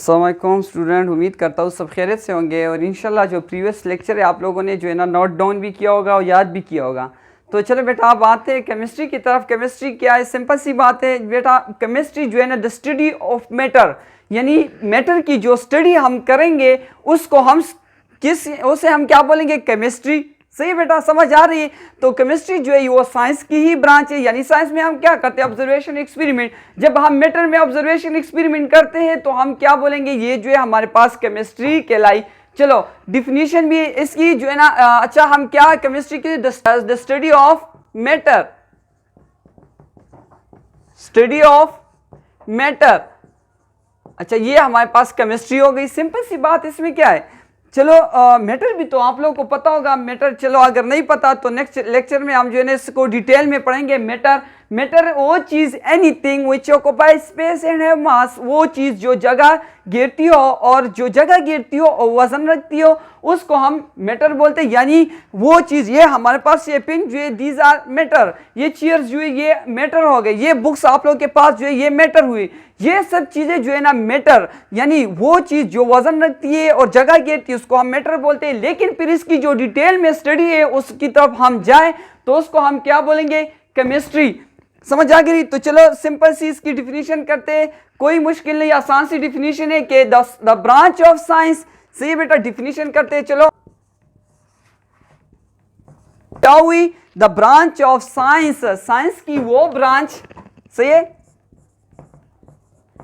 अस्सलाम वालेकुम स्टूडेंट, उम्मीद करता हूँ सब खैरियत से होंगे और इंशाल्लाह जो प्रीवियस लेक्चर है आप लोगों ने जो है ना नोट डाउन भी किया होगा और याद भी किया होगा। तो चलो बेटा आप आते हैं केमिस्ट्री की तरफ। केमिस्ट्री क्या है, सिंपल सी बात है बेटा। केमिस्ट्री जो है ना द स्टडी ऑफ मैटर, यानी मैटर की जो स्टडी हम करेंगे उसको हम उसे हम क्या बोलेंगे, केमिस्ट्री। सही बेटा, समझ आ रही है। तो केमिस्ट्री जो है वो साइंस की ही ब्रांच है, यानी साइंस में हम क्या करते हैं, ऑब्जर्वेशन एक्सपेरिमेंट। जब हम मैटर में ऑब्जर्वेशन एक्सपेरिमेंट करते हैं तो हम क्या बोलेंगे, ये जो है हमारे पास केमिस्ट्री कहलाई। चलो डिफिनीशन भी इसकी जो है ना अच्छा हम क्या केमिस्ट्री की the study of matter, study of matter. अच्छा ये हमारे पास केमिस्ट्री हो गई। सिंपल सी बात, इसमें क्या है। चलो मैटर भी तो आप लोगों को पता होगा। मैटर चलो अगर नहीं पता तो नेक्स्ट लेक्चर में हम जो है ना इसको डिटेल में पढ़ेंगे। मैटर वो चीज, anything which occupy space and have मास, वो चीज जो जगह घेरती हो और जो जगह घेरती हो और वजन रखती हो उसको हम मैटर बोलते हैं। यानी वो चीज, ये हमारे पास ये पिन जो है दीज आर मैटर, ये चेयर्स जो है ये मैटर हो गए, ये बुक्स आप लोगों के पास जो है ये मैटर हुई। ये सब चीजें जो है ना मैटर, यानी वो चीज जो वजन रखती है और जगह घेरती है उसको हम मैटर बोलते हैं। लेकिन फिर इसकी जो डिटेल में स्टडी है उसकी तरफ हम जाएं तो उसको हम क्या बोलेंगे, केमिस्ट्री। समझ आ गई। तो चलो सिंपल सी इसकी डिफिनीशन करते हैं, कोई मुश्किल नहीं, आसान सी डिफिनीशन है कि द ब्रांच ऑफ साइंस। सही बेटा, डिफिनीशन करते हैं। चलो टाउई the branch of science, science की वो ब्रांच। सही है,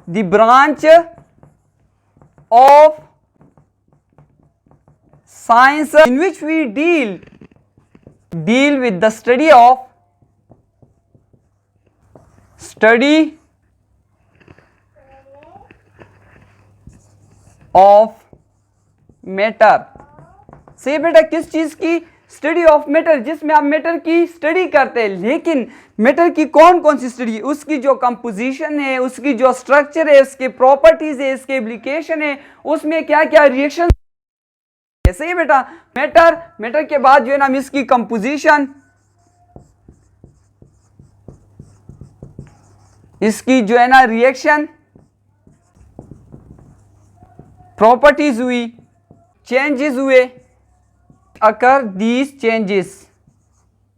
the branch of science in which we deal with the study of matter. सही बेटा, किस चीज की, स्टडी ऑफ मैटर, जिसमें आप मैटर की स्टडी करते हैं। लेकिन मैटर की कौन कौन सी स्टडी, उसकी जो कंपोजिशन है, उसकी जो स्ट्रक्चर है, उसकी प्रॉपर्टीज है, इसके एप्लीकेशन है, उसमें क्या क्या रिएक्शन। सही बेटा, मैटर के बाद जो है ना हम इसकी कंपोजिशन, इसकी जो है ना रिएक्शन प्रॉपर्टीज हुई, चेंजेस हुए, अकर दीज चेंजेस।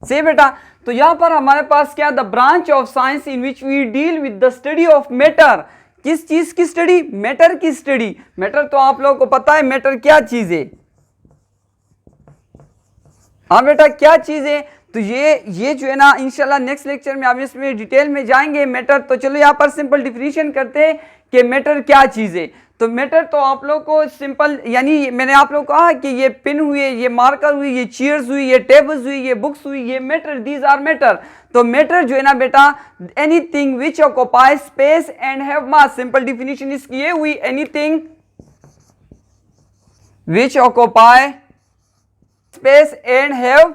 सही बेटा, तो यहां पर हमारे पास क्या, the branch of science in which we deal with the study of matter. किस चीज की स्टडी, मैटर की स्टडी। मैटर तो आप लोगों को पता है मैटर क्या चीज है। हाँ बेटा, क्या चीज है। तो ये जो है ना इंशाल्लाह नेक्स्ट लेक्चर में हम इसमें डिटेल में जाएंगे मैटर। तो चलो यहाँ पर सिंपल डिफिनीशन करते हैं कि मैटर क्या चीज है। तो मैटर तो आप लोग को सिंपल, यानी मैंने आप लोग को कहा कि ये पिन हुई, ये मार्कर हुई, ये चेयर्स हुई, ये टेबल्स हुई, ये बुक्स हुई, ये मैटर, दीज आर मैटर। तो मैटर जो है ना बेटा, anything which occupy space and have mass. Simple definition इसकी ये हुई, anything which occupy space and have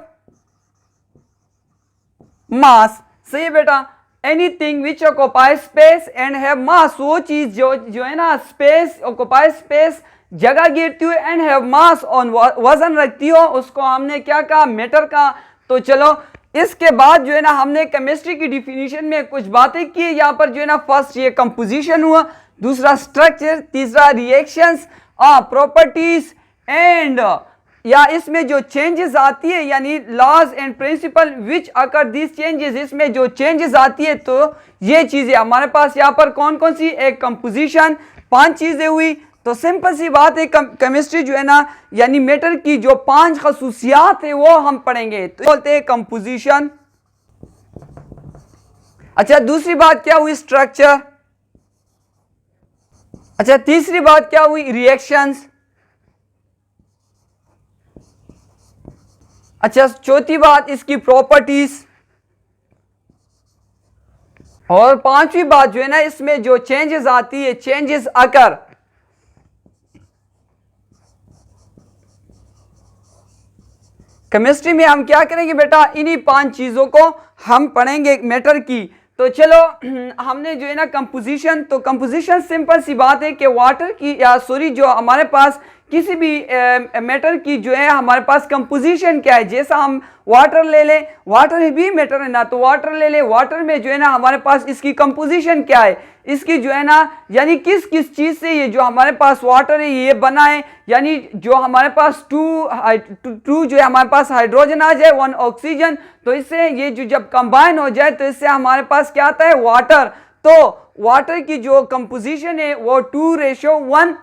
मास। सही बेटा, anything which occupy space and have मास, वो चीज जो है ना स्पेस ऑक्युपाई स्पेस, जगह घेरती हुई, एंड हैव मास और वजन रखती हो, उसको हमने क्या कहा, मैटर का। तो चलो इसके बाद जो है ना हमने केमिस्ट्री की डिफिनीशन में कुछ बातें की। यहाँ पर जो है ना फर्स्ट ये कंपोजिशन हुआ, दूसरा स्ट्रक्चर, तीसरा रिएक्शंस, प्रॉपर्टीज एंड या इसमें जो चेंजेस आती है, यानी laws and principle which occur this changes. इसमें जो चेंजेस आती है तो ये चीजें हमारे पास यहाँ पर कौन कौन सी, एक कंपोजिशन, 5 चीजें हुई। तो सिंपल सी बात है, केमिस्ट्री जो है ना यानी मैटर की जो 5 खसूसियात है वो हम पढ़ेंगे। तो बोलते हैं कंपोजिशन। अच्छा दूसरी बात क्या हुई, स्ट्रक्चर। अच्छा तीसरी बात क्या हुई, रिएक्शंस। अच्छा चौथी बात इसकी प्रॉपर्टीज। और 5वीं बात जो है ना इसमें जो चेंजेस आती है, चेंजेस अकर। केमिस्ट्री में हम क्या करेंगे बेटा, इन्हीं 5 चीजों को हम पढ़ेंगे मैटर की। तो चलो हमने जो है ना कंपोजिशन, तो कंपोजिशन सिंपल सी बात है कि वाटर की, या सॉरी जो हमारे पास किसी भी मैटर की जो है हमारे पास कंपोजिशन क्या है, जैसा हम वाटर ले लें, वाटर भी मैटर है ना, तो वाटर ले ले, वाटर में जो है ना हमारे पास इसकी कंपोजिशन क्या है, इसकी जो है ना यानी किस किस चीज से ये जो हमारे पास वाटर है ये बना है, यानी जो हमारे पास टू जो है हमारे पास हाइड्रोजन आ जाए, 1 ऑक्सीजन, तो इससे ये जो जब कंबाइन हो जाए तो इससे हमारे पास क्या आता है, वाटर। तो वाटर की जो कंपोजिशन है वो 2:1,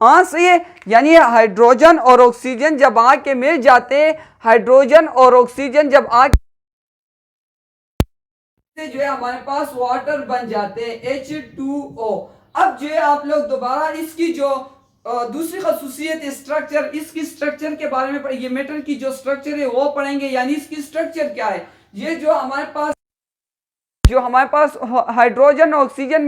हाँ सही है, यानी हाइड्रोजन और ऑक्सीजन जब आके मिल जाते हैं, हाइड्रोजन और ऑक्सीजन जब आके जो है हमारे पास वाटर बन जाते हैं, H2O। अब जो है आप लोग दोबारा इसकी जो दूसरी खसूसियत स्ट्रक्चर, इसकी स्ट्रक्चर के बारे में, ये मेटल की जो स्ट्रक्चर है वो पढ़ेंगे, यानी इसकी स्ट्रक्चर क्या है। ये जो हमारे पास हाइड्रोजन और ऑक्सीजन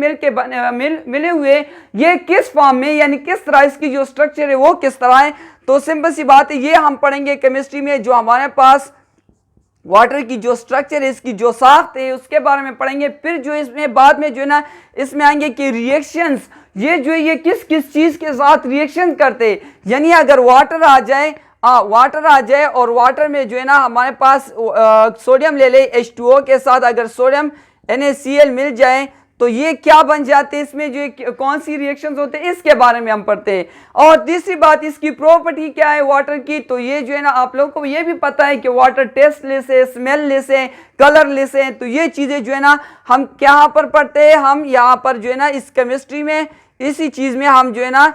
मिले हुए, ये किस फॉर्म में, यानी किस तरह इसकी जो स्ट्रक्चर है वो किस तरह है। तो सिंपल सी बात है, ये हम पढ़ेंगे केमिस्ट्री में, जो हमारे पास वाटर की जो स्ट्रक्चर है, इसकी जो साख्त है उसके बारे में पढ़ेंगे। फिर जो इसमें बाद में जो है ना इसमें आएंगे कि रिएक्शंस, ये जो है ये किस किस चीज के साथ रिएक्शन करते, यानी अगर वाटर आ जाए और वाटर में जो है ना हमारे पास सोडियम ले ले H2O के साथ, अगर सोडियम NaCl मिल जाए तो ये क्या बन जाते हैं, इसमें जो कौन सी रिएक्शंस होते हैं इसके बारे में हम पढ़ते हैं। और तीसरी बात, इसकी प्रॉपर्टी क्या है वाटर की, तो ये जो है ना आप लोगों को ये भी पता है कि वाटर टेस्टलेस है, स्मेललेस है, कलरलेस है। तो ये चीज़ें जो है ना हम क्या पर पढ़ते हैं, हम यहाँ पर जो है ना इस केमिस्ट्री में, इसी चीज़ में हम जो है ना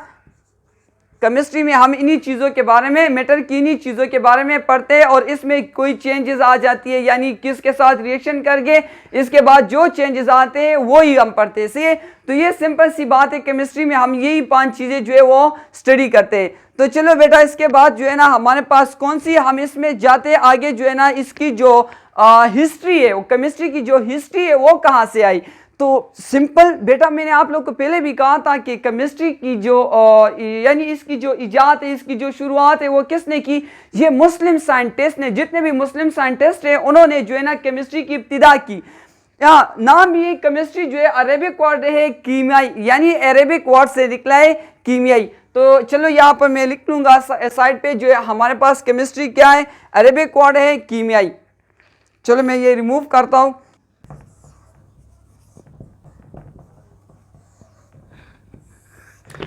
केमिस्ट्री में हम इन्हीं चीज़ों के बारे में, मेटर की इन्हीं चीज़ों के बारे में पढ़ते हैं। और इसमें कोई चेंजेस आ जाती है, यानी किसके साथ रिएक्शन करके इसके बाद जो चेंजेस आते हैं वो ही हम पढ़ते हैं, सही है। तो ये सिंपल सी बात है, केमिस्ट्री में हम यही 5 चीज़ें जो है वो स्टडी करते हैं। तो चलो बेटा, इसके बाद जो है ना हमारे पास कौन सी, हम इसमें जाते आगे जो है ना इसकी जो हिस्ट्री है, वो केमिस्ट्री की जो हिस्ट्री है वो कहाँ से आई। तो सिंपल बेटा, मैंने आप लोग को पहले भी कहा था कि केमिस्ट्री की जो यानी इसकी जो इजाद है, इसकी जो शुरुआत है वो किसने की, ये मुस्लिम साइंटिस्ट ने, जितने भी मुस्लिम साइंटिस्ट हैं उन्होंने जो है ना केमिस्ट्री की इब्तिदा की। नाम ये केमिस्ट्री जो है अरेबिक वर्ड है कीमियाई, यानी अरेबिक वर्ड से निकला है कीमियाई। तो चलो यहाँ पर मैं लिख लूंगा साइड पे, जो है हमारे पास केमिस्ट्री क्या है, अरेबिक वर्ड है कीमियाई। चलो मैं ये रिमूव करता हूँ।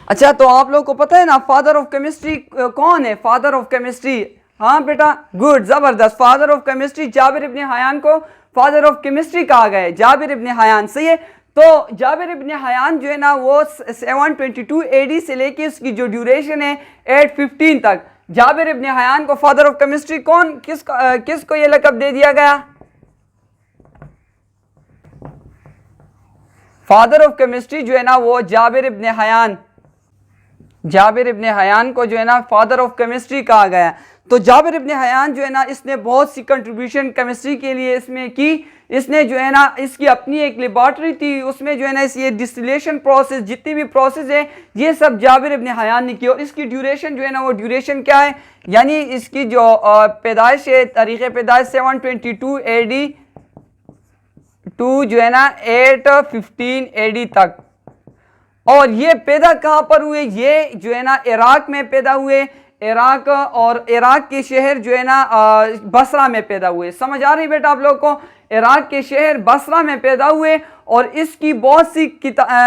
अच्छा, तो आप लोग को पता है ना फादर ऑफ केमिस्ट्री कौन है, फादर ऑफ केमिस्ट्री, हाँ बेटा गुड, जबरदस्त। Father of chemistry Jabir Ibne Hayyan को फादर ऑफ केमिस्ट्री कहा गया है, जाबिर इब्ने हयान, सही है। तो जाबिर इब्ने हयान जो है ना वो 722 AD से लेके उसकी जो ड्यूरेशन है 815 तक, जाबिर इब्ने हयान को फादर ऑफ केमिस्ट्री कौन, किसको ये लक़ब दे दिया गया, फादर ऑफ केमिस्ट्री जो है ना वो Jabir Ibne Hayyan, Jabir Ibne Hayyan को जो है ना फादर ऑफ केमिस्ट्री कहा गया। तो जाबिर इब्ने हयान जो है ना इसने बहुत सी कंट्रीब्यूशन केमिस्ट्री के लिए इसमें की। इसने जो है ना इसकी अपनी एक लेबॉर्ट्री थी, उसमें जो है ना ये डिस्टिलेशन प्रोसेस, जितनी भी प्रोसेस है ये सब जाबिर इब्ने हयान ने की। और इसकी ड्यूरेशन जो है ना वो ड्यूरेशन क्या है, यानी इसकी जो पैदाइश है, तारीख़ पैदाइश 722 AD टू जो है ना 815 AD तक। और ये पैदा कहाँ पर हुए, ये जो है ना इराक में पैदा हुए, इराक, और इराक के शहर जो है ना बसरा में पैदा हुए। समझ आ रही बेटा आप लोग को, इराक के शहर बसरा में पैदा हुए। और इसकी बहुत सी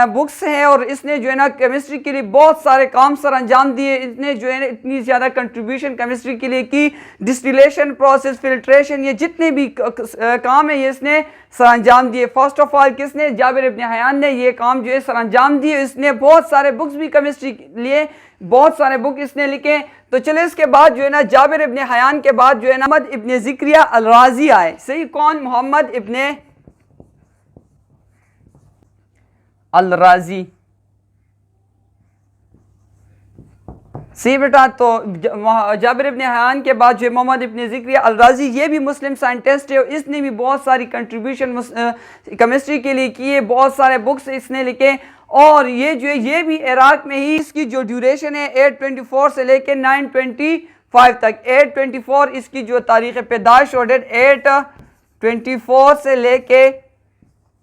बुक्स हैं, और इसने जो है ना केमिस्ट्री के लिए बहुत सारे काम सर अंजाम दिए। इसने जो है ना इतनी ज़्यादा कंट्रीब्यूशन केमिस्ट्री के लिए की, डिस्टिलेशन प्रोसेस, फिल्ट्रेशन, ये जितने भी काम है ये इसने सर अंजाम दिए। फर्स्ट ऑफ ऑल किसने, जाबिर इब्ने हयान ने ये काम जो है सर अंजाम दिए। इसने बहुत सारे बुक्स भी केमिस्ट्री के लिए, बहुत सारे बुक इसने लिखे। तो चले इसके बाद जो है ना जाबिर इब्ने हयान के बाद जो है ना मोहम्मद इब्ने ज़िक्रिया अल राज़ी आए, सही, कौन, मोहम्मद इब्ने अल राज़ी, सही बेटा। तो जाबिर इब्ने हयान के बाद जो है मोहम्मद इब्ने ज़िक्रिया अल राज़ी, ये भी मुस्लिम साइंटिस्ट है, इसने भी बहुत सारी कंट्रीब्यूशन केमिस्ट्री के लिए किए, बहुत सारे बुक्स इसने लिखे। और ये जो है ये भी इराक में ही, इसकी जो ड्यूरेशन है 824 से लेके 925 तक, 824 इसकी जो तारीख़ पैदाइश और डेट 824 से लेके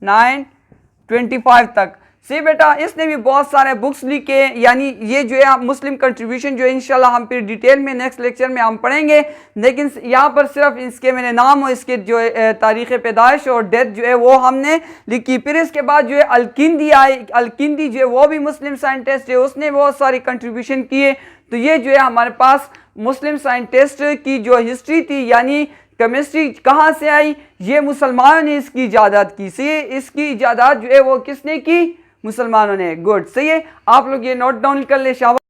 925 तक। सी बेटा, इसने भी बहुत सारे बुक्स लिखे, यानी ये जो है मुस्लिम कंट्रीब्यूशन जो है इंशाल्लाह हम फिर डिटेल में नेक्स्ट लेक्चर में हम पढ़ेंगे, लेकिन यहाँ पर सिर्फ इसके मैंने नाम और इसके जो है तारीख़ पैदाइश और डेथ जो है वो हमने लिखी। फिर इसके बाद जो है अल-किंदी आए, अल-किंदी जो है वो भी मुस्लिम साइंटिस्ट है, उसने बहुत सारी कंट्रीब्यूशन किए। तो ये जो है हमारे पास मुस्लिम साइंटिस्ट की जो हिस्ट्री थी, यानी केमिस्ट्री कहाँ से आई, ये मुसलमानों ने इसकी इजाज़त की। सही है, इसकी इजाज़त जो है वो किसने की, मुसलमानों ने। गुड, सही है, आप लोग ये नोट डाउन कर ले। शाबाश।